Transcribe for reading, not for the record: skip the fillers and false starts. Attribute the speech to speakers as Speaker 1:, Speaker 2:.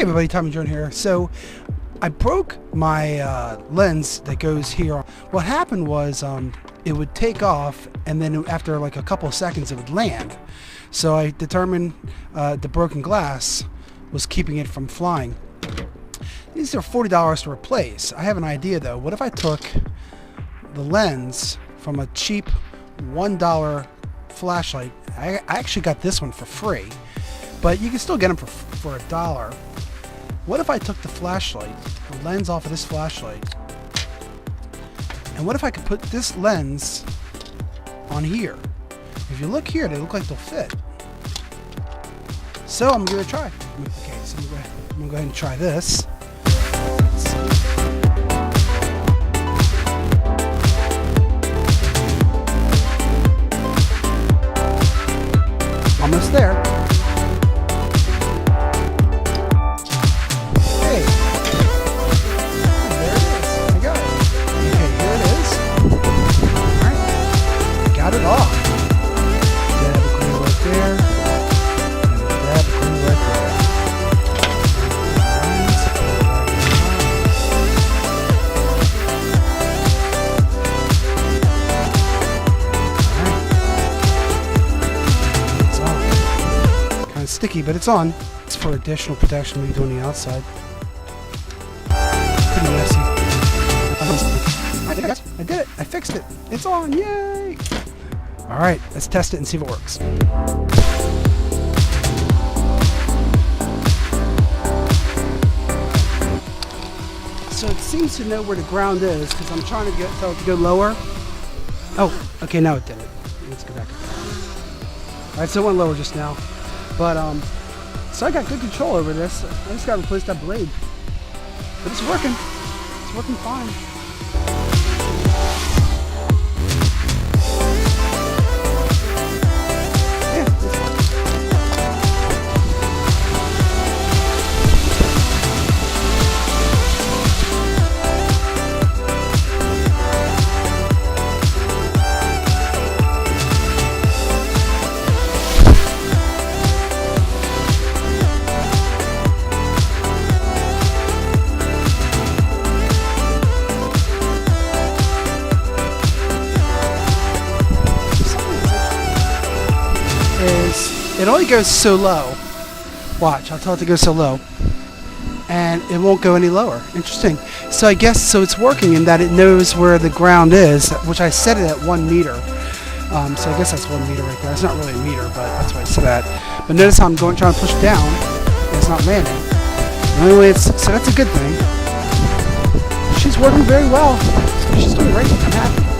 Speaker 1: everybody, Tommy Joan here. So I broke my lens that goes here. What happened was it would take off, and then after like a couple of seconds it would land. So I determined the broken glass was keeping it from flying. These are $40 to replace. I have an idea though. What if I took the lens from a cheap $1 flashlight? I actually got this one for free, but you can still get them for $1. What if I took the flashlight, the lens off of this flashlight, and what if I could put this lens on here? If you look here, they look like they'll fit. So I'm gonna try. Okay, so I'm gonna go ahead and try this. Almost there. Hey. There it is. I got it. Okay, here it is. Alright. Got it off. Dab a glue right there. And dab a glue right there. Sticky, but it's on. It's for additional protection when you do on the outside. Pretty messy. I did it. I fixed it. It's on. Yay! Alright, let's test it and see if it works. So it seems to know where the ground is because I'm trying to tell it to go lower. Oh, okay, now it did it. Let's go back. Alright, so it went lower just now. But so I got good control over this. I just got to replace that blade. But it's working. It's working fine. It only goes so low. Watch, I'll tell it to go so low. And it won't go any lower. Interesting. So I guess, so it's working in that it knows where the ground is, which I set it at 1 meter. So I guess that's 1 meter right there. It's not really a meter, but that's why I set that. But notice how I'm trying to push it down, and it's not landing. Anyway, so that's a good thing. She's working very well. She's doing great. I'm happy.